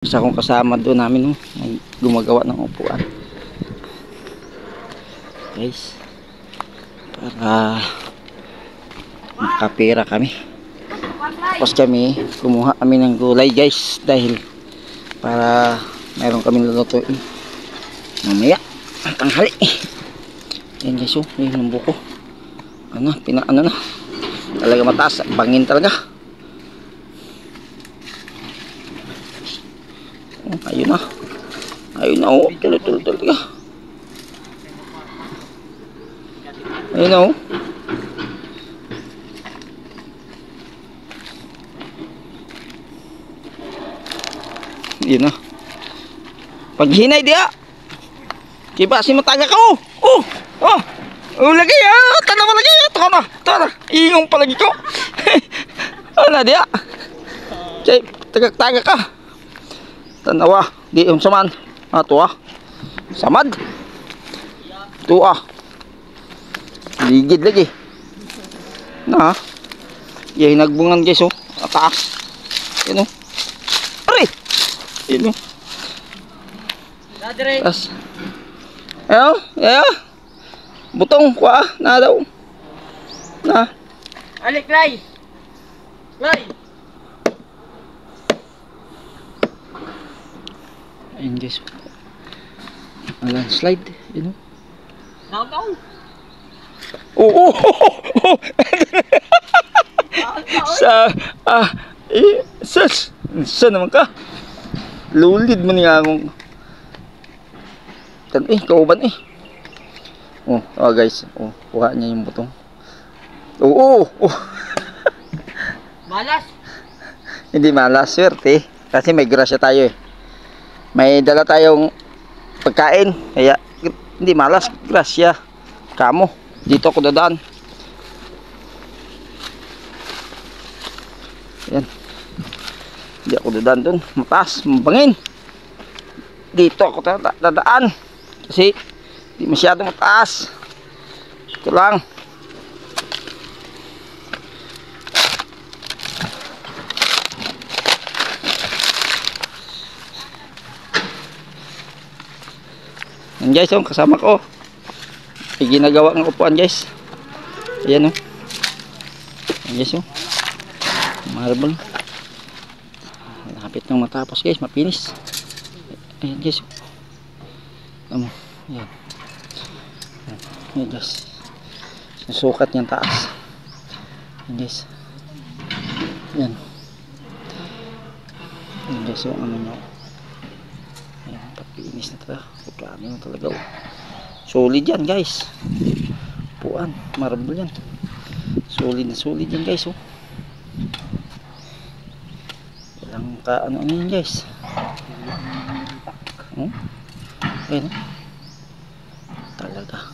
Isa akong kasama doon namin, no, gumagawa ng upuan. Guys, para makapira kami. Tapos kami, kumuha kami ng gulay, guys, dahil para mayroon kami lulutuin mamaya, tanghali. Yan guys, oh, yun ang buko. Ano, pinaano na. Talaga mataas, bangin talaga. Ayun na. Ayun na, oh. Tuloy-tuloy talaga. Ayun na, oh. Ayun na. Paghinay dia. Kiba si mataga ka, oh. Oh. Oh. Oh, lagi, ah. Tanaw lagi. Tara. Tara. Iyong palagi ko. Ano dia? Chay, tagak-tagak ka. Tanawa, di yung saman. Tuwa. Samad. Tuwa. Ligid lagi. Na. Yan nagbungan guys, oh. Taas. Yan, oh. Ari. Yan, oh. Tas. Ayo, ayo. Butong kuha na daw. Na. Alik, Clay. Clay. Ayun guys, landslide, you know. Nakaw. Oo. Sa sa naman ka. Lulid man niya akong kauban eh. Oh, guys, oh, kuha niya yung butong. Oo. Malas. Hindi malas, swerte kasi may grasya tayo eh. May dala tayong pagkain, kaya hindi malas, grasya. Kamo, dito ako dadaan. Yan. Hindi ako dadaan dun, mataas, mabangin. Dito ako dadaan. Kasi hindi masyado mataas. Ito lang. Yan guys, oh, kasama ko. May ginagawa ng upuan guys. Ayan, oh. Yan guys, oh. Marble. Malapit nang matapos guys, mapinis. Ayan guys, oh. Ayan. Ayan guys. Susukat niyang taas. Ayan guys. Ayan. Ayan guys, oh, ano nyo. Ayan, papinis na talaga. Pagkano na talaga, oh. Solid yan guys. Puan, marble yan. Solid na solid yan guys, oh. Walang ano yan guys. Ayan, oh. Talaga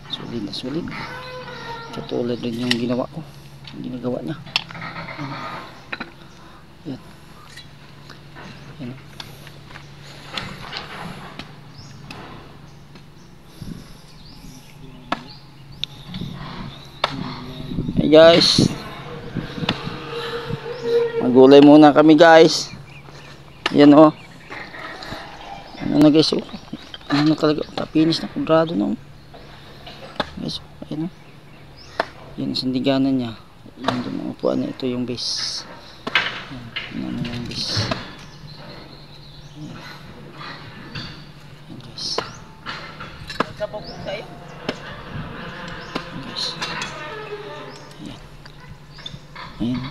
solid na solid. Katulad rin yung ginawa ko, yung ginagawa niya. Ayan. Ayan. Hey guys, magulay muna kami guys. Yan, oh. Ano na guys, oh. Ano na talaga, tapinis na kudrado na, oh. Guys, ayun, oh. Yan ang sandiganan niya. Yan doon ang upuan niya. Ito yung base. Yan, ano yung base. Yan. Yan guys. Nagsabaw ko sa'yo. Yan guys. Ayan. Ayan.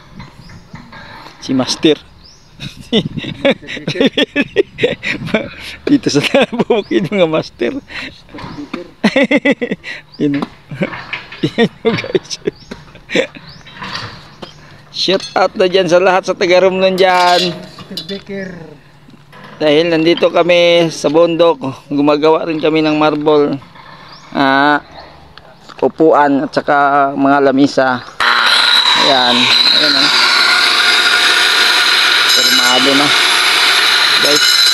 Si Master. Dito sa bukid mga Master. Yan. Yan guys. Shout out na dyan sa lahat sa taga-Romblon dyan. Dahil nandito kami sa bundok, gumagawa rin kami ng marble, upuan at saka mga lamisa. Ayan. Ayan, formado na guys.